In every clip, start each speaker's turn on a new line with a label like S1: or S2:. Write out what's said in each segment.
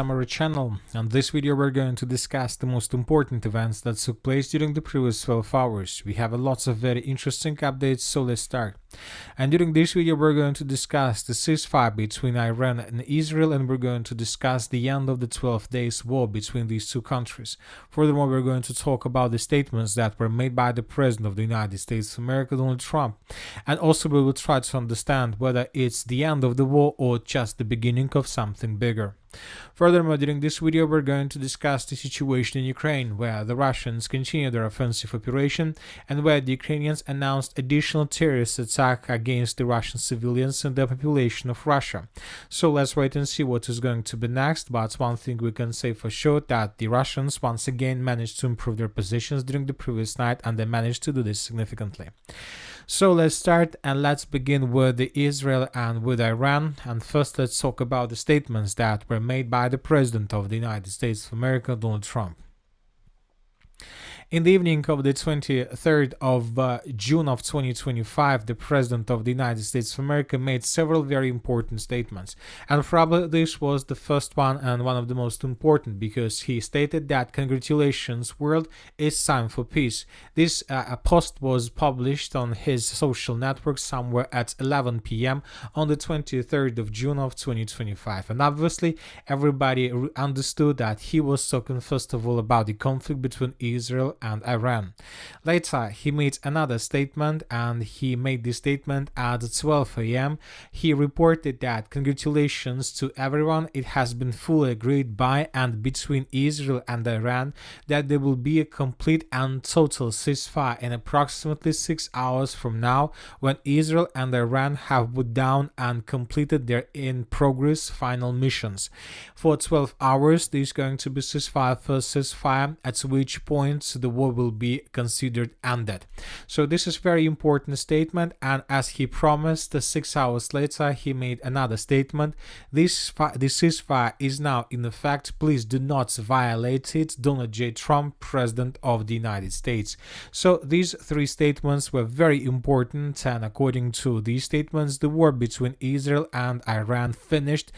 S1: Summary channel. On this video we're going to discuss the most important events that took place during the previous 12 hours. We have lots of very interesting updates, so let's start. And during this video we're going to discuss the ceasefire between Iran and Israel, and we're going to discuss the end of the 12 days war between these two countries. Furthermore, we're going to talk about the statements that were made by the President of the United States of America, Donald Trump. And also we will try to understand whether it's the end of the war or just the beginning of something bigger. Furthermore, during this video we're going to discuss the situation in Ukraine, where the Russians continue their offensive operation and where the Ukrainians announced additional terrorist attack against the Russian civilians and the population of Russia. So let's wait and see what is going to be next, but one thing we can say for sure, that the Russians once again managed to improve their positions during the previous night, and they managed to do this significantly. So let's start, and let's begin with Israel and with Iran. And first let's talk about the statements that were made by the President of the United States of America, Donald Trump. In the evening of the 23rd of June of 2025, the President of the United States of America made several very important statements. And probably this was the first one and one of the most important, because he stated that congratulations world, it's time for peace. This post was published on his social network somewhere at 11 p.m. on the 23rd of June of 2025. And obviously everybody understood that he was talking first of all about the conflict between Israel and Iran. Later, he made another statement, and he made this statement at 12 a.m. He reported that congratulations to everyone, it has been fully agreed by and between Israel and Iran that there will be a complete and total ceasefire in approximately 6 hours from now, when Israel and Iran have put down and completed their in-progress final missions. For 12 hours, there is going to be ceasefire, first ceasefire, at which point the war will be considered ended. So this is very important statement, and as he promised, 6 hours later he made another statement. This ceasefire is now in effect. Please do not violate it. Donald J. Trump, President of the United States. So these three statements were very important, and according to these statements, the war between Israel and Iran finished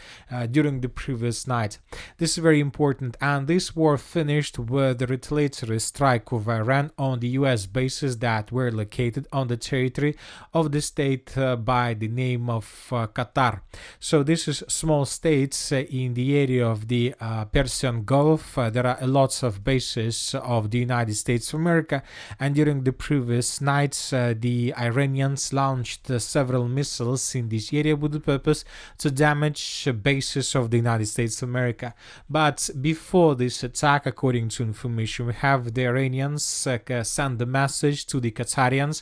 S1: during the previous night. This is very important, and this war finished with the retaliatory strike of Iran on the US bases that were located on the territory of the state by the name of Qatar. So this is small states in the area of the Persian Gulf. There are lots of bases of the United States of America, and during the previous nights the Iranians launched several missiles in this area with the purpose to damage bases of the United States of America. But before this attack, according to information we have, the Iranians send the message to the Qatarians.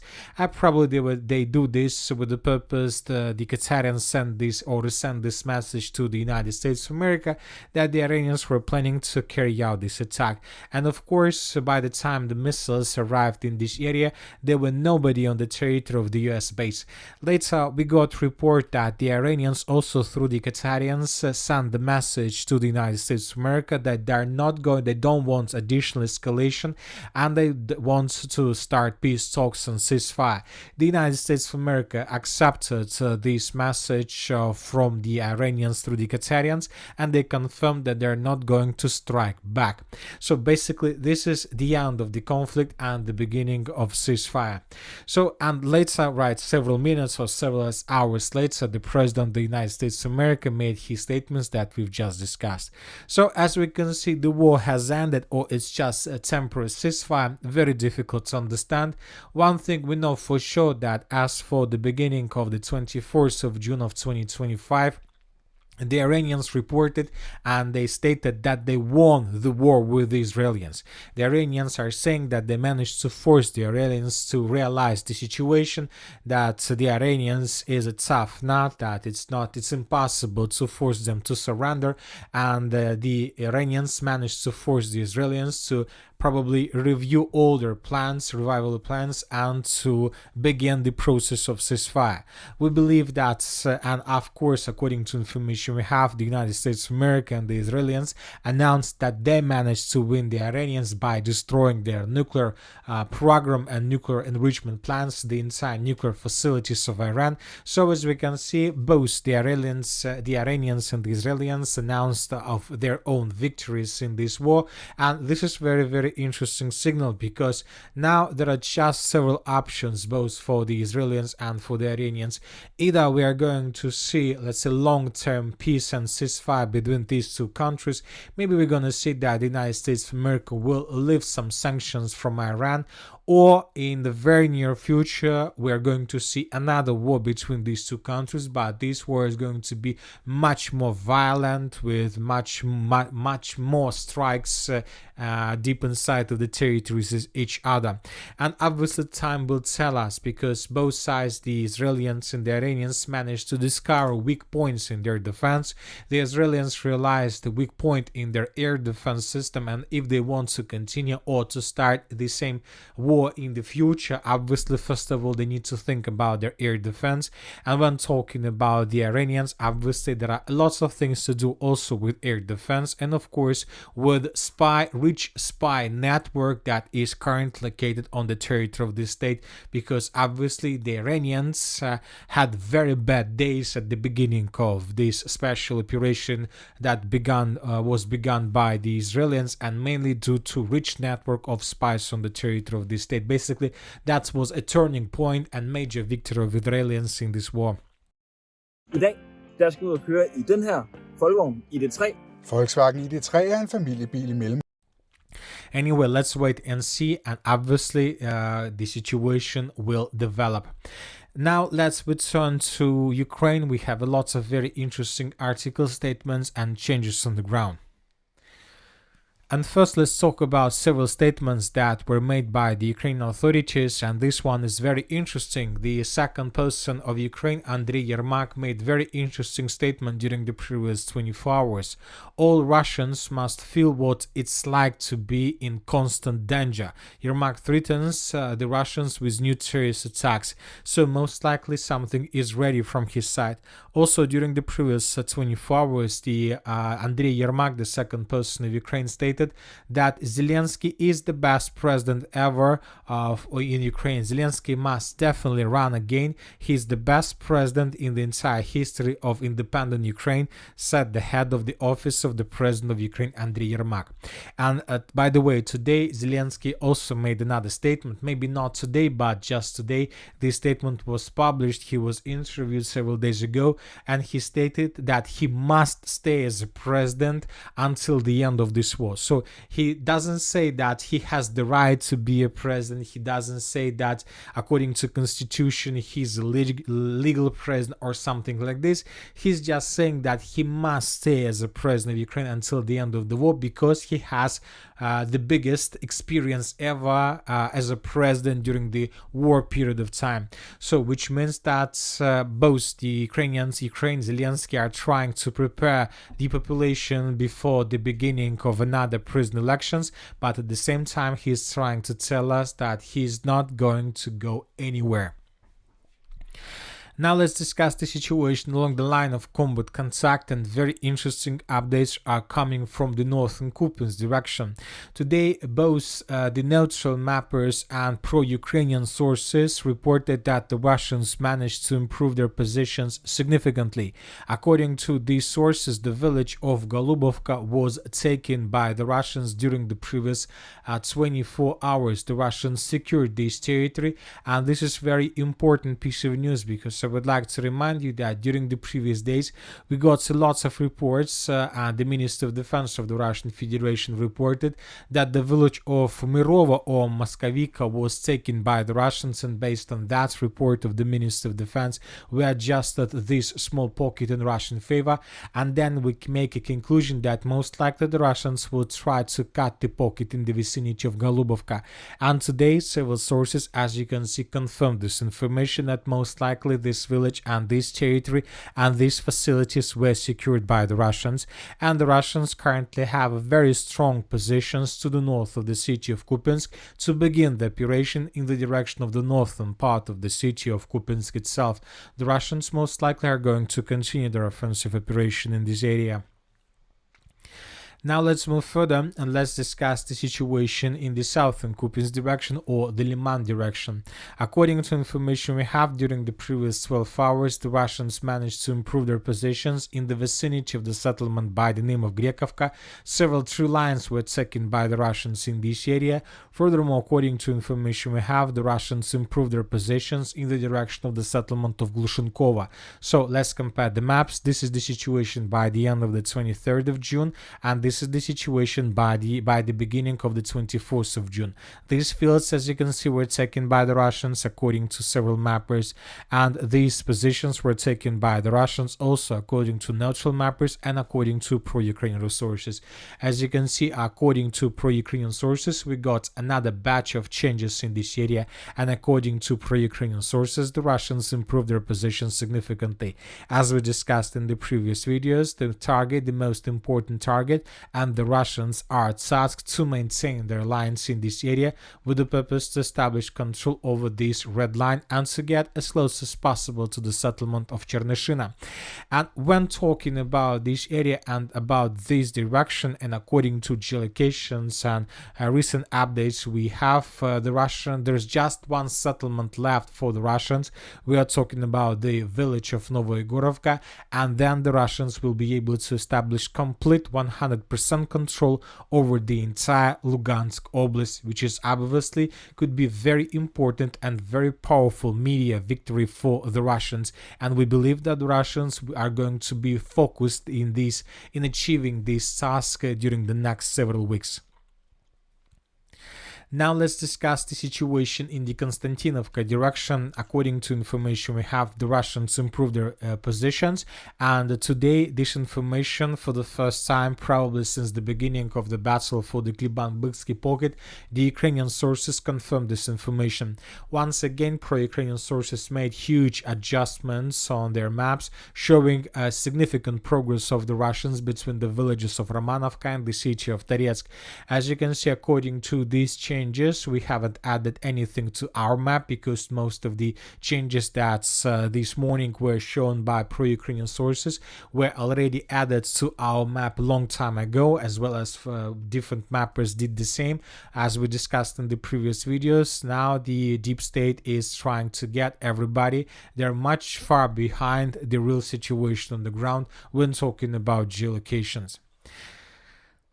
S1: Probably they do this with the purpose, the Qatarians send this message to the United States of America that the Iranians were planning to carry out this attack. And of course, by the time the missiles arrived in this area, there were nobody on the territory of the US base. Later, we got report that the Iranians also, through the Qatarians, sent the message to the United States of America that they don't want additional escalation, and they want to start peace talks and ceasefire. The United States of America accepted this message from the Iranians through the Qatarians, and they confirmed that they're not going to strike back. So basically this is the end of the conflict and the beginning of ceasefire. So, and later, right, several minutes or several hours later, the President of the United States of America made his statements that we've just discussed. So as we can see, the war has ended, or it's just a temporary ceasefire. Very difficult to understand. One thing we know for sure, that as for the beginning of the 24th of June of 2025, the Iranians reported and they stated that they won the war with the Israelis. The Iranians are saying that they managed to force the Iranians to realize the situation, that the Iranians is a tough nut, that it's impossible to force them to surrender, and the Iranians managed to force the Israelis to probably review all their plans, revival plans, and to begin the process of ceasefire. We believe that, and of course, according to information we have, the United States of America and the Israelis announced that they managed to win the Iranians by destroying their nuclear program and nuclear enrichment plants, the entire nuclear facilities of Iran. So as we can see, both the Iranians and the Israelis announced of their own victories in this war, and this is very, very interesting signal, because now there are just several options both for the Israelis and for the Iranians. Either we are going to see, let's say, long-term peace and ceasefire between these two countries. Maybe we're going to see that the United States of America will lift some sanctions from Iran, or in the very near future we are going to see another war between these two countries, but this war is going to be much more violent, with much more strikes deep inside of the territories of each other. And obviously time will tell us, because both sides, the Israelis and the Iranians, managed to discover weak points in their defense. The Israelis realized the weak point in their air defense system, and if they want to continue or to start the same war in the future, obviously first of all they need to think about their air defense. And when talking about the Iranians, obviously there are lots of things to do also with air defense, and of course with rich spy network that is currently located on the territory of the state, because obviously the Iranians had very bad days at the beginning of this special operation that was begun by the Israelis, and mainly due to rich network of spies on the territory of the state. Basically, that was a turning point and major victory of Israelis in this war.
S2: I dag, der skal vi ud og køre i den her folkevogn ID3.
S3: Volkswagen ID3 er en familiebil i mellem.
S1: Anyway, let's wait and see, and obviously the situation will develop. Now let's return to Ukraine. We have lots of very interesting articles, statements, and changes on the ground. And first, let's talk about several statements that were made by the Ukrainian authorities, and this one is very interesting. The second person of Ukraine, Andriy Yermak, made very interesting statement during the previous 24 hours. All Russians must feel what it's like to be in constant danger. Yermak threatens the Russians with new terrorist attacks, so most likely something is ready from his side. Also, during the previous 24 hours, the Andriy Yermak, the second person of Ukraine, stated that Zelensky is the best president ever in Ukraine. Zelensky must definitely run again. He's the best president in the entire history of independent Ukraine, said the head of the office of the president of Ukraine, Andriy Yermak. And by the way, today Zelensky also made another statement. Maybe not today, but just today. This statement was published. He was interviewed several days ago, and he stated that he must stay as a president until the end of this war. So he doesn't say that he has the right to be a president. He doesn't say that according to constitution he's a legal president or something like this. He's just saying that he must stay as a president of Ukraine until the end of the war, because he has the biggest experience ever as a president during the war period of time. So which means that both the Ukraine, Zelensky, are trying to prepare the population before the beginning of another president elections, but at the same time he's trying to tell us that he's not going to go anywhere. Now let's discuss the situation along the line of combat contact, and very interesting updates are coming from the northern Kupiansk direction. Today, both the neutral mappers and pro-Ukrainian sources reported that the Russians managed to improve their positions significantly. According to these sources, the village of Golubovka was taken by the Russians during the previous 24 hours. The Russians secured this territory, and this is very important piece of news, because I would like to remind you that during the previous days we got lots of reports, and the Minister of Defense of the Russian Federation reported that the village of Mirova or Moskovika was taken by the Russians, and based on that report of the Minister of Defense we adjusted this small pocket in Russian favor, and then we make a conclusion that most likely the Russians would try to cut the pocket in the vicinity of Golubovka. And today several sources, as you can see, confirmed this information, that most likely this this village and this territory, and these facilities were secured by the Russians, and the Russians currently have very strong positions to the north of the city of Kupiansk to begin the operation in the direction of the northern part of the city of Kupiansk itself. The Russians most likely are going to continue their offensive operation in this area. Now let's move further and let's discuss the situation in the southern Kupiansk direction or the Liman direction. According to information we have, during the previous 12 hours, the Russians managed to improve their positions in the vicinity of the settlement by the name of Grekovka. Several true lines were taken by the Russians in this area. Furthermore, according to information we have, the Russians improved their positions in the direction of the settlement of Glushenkova. So let's compare the maps. This is the situation by the end of the 23rd of June, and this is the situation by the beginning of the 24th of June. These fields, as you can see, were taken by the Russians according to several mappers, and these positions were taken by the Russians also according to neutral mappers and according to pro-Ukrainian resources. As you can see, according to pro-Ukrainian sources, we got another batch of changes in this area, and according to pro-Ukrainian sources, the Russians improved their position significantly. As we discussed in the previous videos, the most important target, and the Russians are tasked to maintain their lines in this area with the purpose to establish control over this red line and to get as close as possible to the settlement of Chernyshina. And when talking about this area and about this direction, and according to geolocations and recent updates we have, there's just one settlement left for the Russians. We are talking about the village of Novoigorovka, and then the Russians will be able to establish complete 100% control over the entire Lugansk Oblast, which is obviously could be very important and very powerful media victory for the Russians. And we believe that the Russians are going to be focused in achieving this task during the next several weeks. Now let's discuss the situation in the Konstantinovka direction. According to information we have, the Russians improved their positions, and today this information, for the first time probably since the beginning of the battle for the Kliban-Byksky pocket, the Ukrainian sources confirmed this information. Once again, pro-Ukrainian sources made huge adjustments on their maps, showing a significant progress of the Russians between the villages of Romanovka and the city of Toretsk. As you can see, according to these changes, we haven't added anything to our map because most of the changes that this morning were shown by pro-Ukrainian sources were already added to our map a long time ago, as well as different mappers did the same. As we discussed in the previous videos, now the deep state is trying to get everybody. They're much far behind the real situation on the ground when talking about geolocations.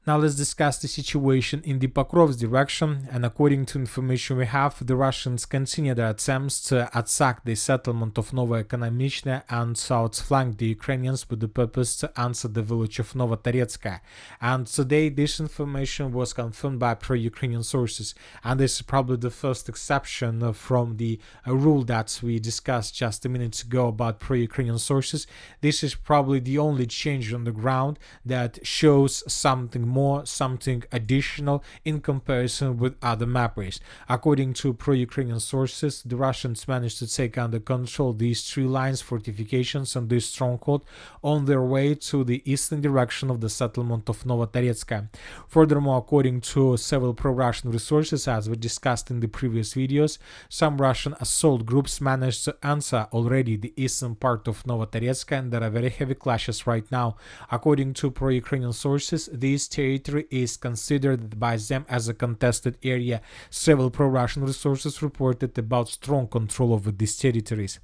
S1: Now let's discuss the situation in the Pokrovsk direction, and according to information we have, the Russians continue their attempts to attack the settlement of Novaya Ekonomichne and to outflank the Ukrainians with the purpose to answer the village of Novotoretska. And today this information was confirmed by pro-Ukrainian sources, and this is probably the first exception from the rule that we discussed just a minute ago about pro-Ukrainian sources. This is probably the only change on the ground that shows something additional in comparison with other mappers. According to pro-Ukrainian sources, the Russians managed to take under control these three lines, fortifications, and this stronghold on their way to the eastern direction of the settlement of Novotoretska. Furthermore, according to several pro-Russian resources, as we discussed in the previous videos, some Russian assault groups managed to enter already the eastern part of Novotoretska, and there are very heavy clashes right now. According to pro-Ukrainian sources, these territory is considered by them as a contested area. Several pro-Russian resources reported about strong control over these territories.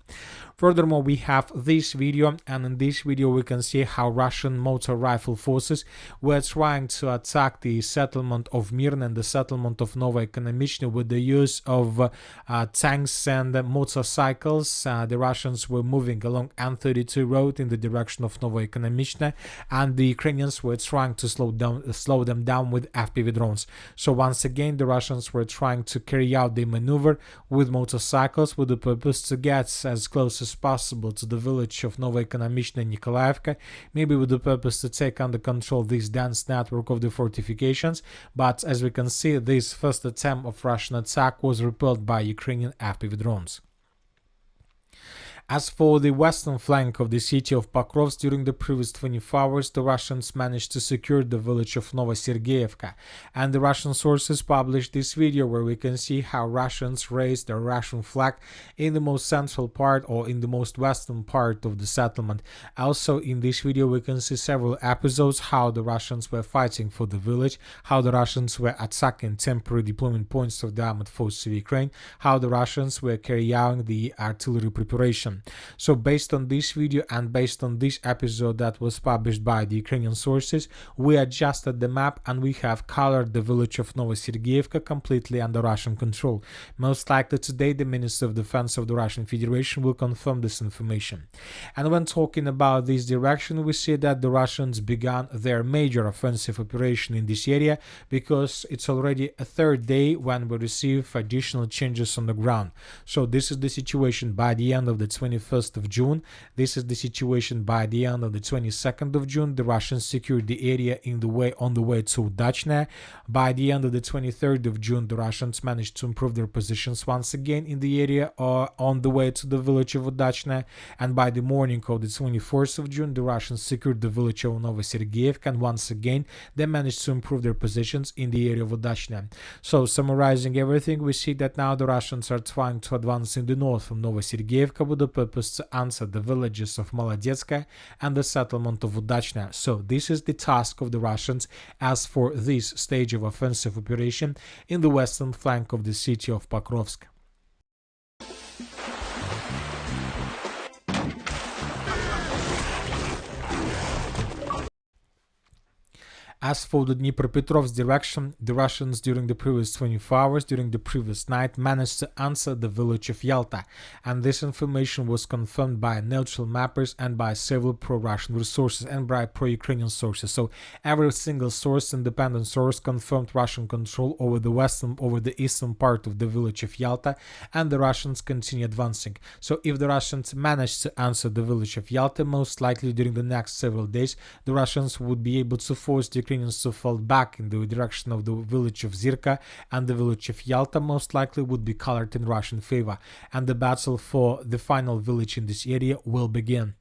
S1: Furthermore, we have this video, and in this video we can see how Russian motor rifle forces were trying to attack the settlement of Mirny and the settlement of Novaya Ekonomichne with the use of tanks and motorcycles. The Russians were moving along N32 road in the direction of Novaya Ekonomichne, and the Ukrainians were trying to slow them down with FPV drones. So once again, the Russians were trying to carry out the maneuver with motorcycles with the purpose to get as close as possible to the village of Novaya Ekonomichne and Nikolaevka, maybe with the purpose to take under control this dense network of the fortifications. But as we can see, this first attempt of Russian attack was repelled by Ukrainian FPV drones. As for the western flank of the city of Pokrovsk, during the previous 24 hours, the Russians managed to secure the village of Novosergeyevka, and the Russian sources published this video where we can see how Russians raised their Russian flag in the most central part or in the most western part of the settlement. Also in this video we can see several episodes how the Russians were fighting for the village, how the Russians were attacking temporary deployment points of the armed forces of Ukraine, how the Russians were carrying out the artillery preparation. So based on this video and based on this episode that was published by the Ukrainian sources, we adjusted the map and we have colored the village of Novosergeyevka completely under Russian control. Most likely today the Minister of Defense of the Russian Federation will confirm this information. And when talking about this direction, we see that the Russians began their major offensive operation in this area because it's already a third day when we receive additional changes on the ground. So this is the situation by the end of the 21st of June. This is the situation by the end of the 22nd of June. The Russians secured the area on the way to Udachne. By the end of the 23rd of June, the Russians managed to improve their positions once again in the area on the way to the village of Udachne. And by the morning of the 24th of June, the Russians secured the village of Novosergeyevka, and once again they managed to improve their positions in the area of Udachne. So summarizing everything, we see that now the Russians are trying to advance in the north from Novosergeyevka with the purpose to answer the villages of Molodetskaya and the settlement of Udachne. So this is the task of the Russians as for this stage of offensive operation in the western flank of the city of Pokrovsk. As for the Dnipropetrovsk direction, the Russians during the previous 24 hours, during the previous night, managed to answer the village of Yalta, and this information was confirmed by neutral mappers and by several pro-Russian resources and by pro-Ukrainian sources. So every single source, independent source, confirmed Russian control over the eastern part of the village of Yalta, and the Russians continue advancing. So if the Russians managed to answer the village of Yalta, most likely during the next several days, the Russians would be able to force the Ukrainians to fall back in the direction of the village of Zirka, and the village of Yalta most likely would be colored in Russian favor, and the battle for the final village in this area will begin.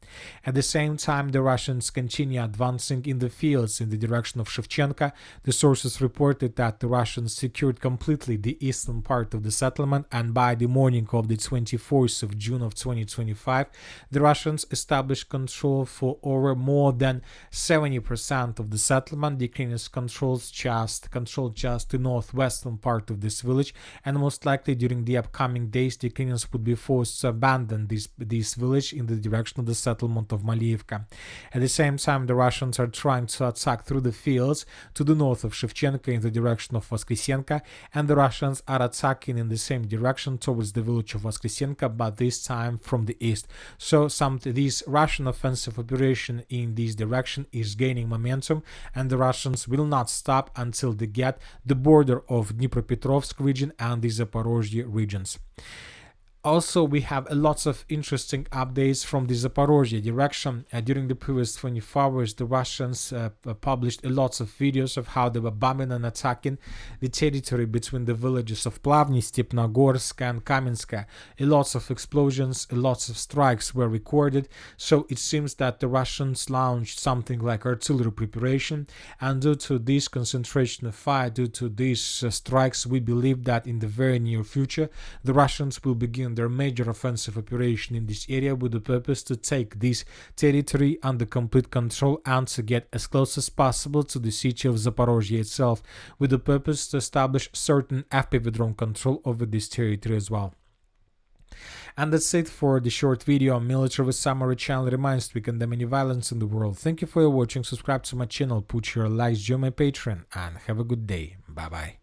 S1: At the same time, the Russians continue advancing in the fields in the direction of Shevchenka. The sources reported that the Russians secured completely the eastern part of the settlement, and by the morning of the 24th of June of 2025, the Russians established control for over more than 70% of the settlement. The Ukrainians controlled just the northwestern part of this village, and most likely during the upcoming days the Ukrainians would be forced to abandon this village in the direction of the settlement of Malievka. At the same time, the Russians are trying to attack through the fields to the north of Shevchenka in the direction of Voskresenka, and the Russians are attacking in the same direction towards the village of Voskresenka, but this time from the east. So this Russian offensive operation in this direction is gaining momentum, and the Russians will not stop until they get the border of Dnipropetrovsk region and the Zaporozhye regions. Also, we have lots of interesting updates from the Zaporozhye direction. During the previous 24 hours, the Russians published lots of videos of how they were bombing and attacking the territory between the villages of Plavny, Stepnogorsk and Kamenska. Lots of explosions, lots of strikes were recorded, so it seems that the Russians launched something like artillery preparation, and due to this concentration of fire, due to these strikes, we believe that in the very near future, the Russians will begin their major offensive operation in this area with the purpose to take this territory under complete control and to get as close as possible to the city of Zaporozhye itself, with the purpose to establish certain FPV drone control over this territory as well. And that's it for the short video on Military Summary. Channel reminds we condemn any violence in the world. Thank you for your watching, subscribe to my channel, put your likes, join my Patreon, and have a good day. Bye bye.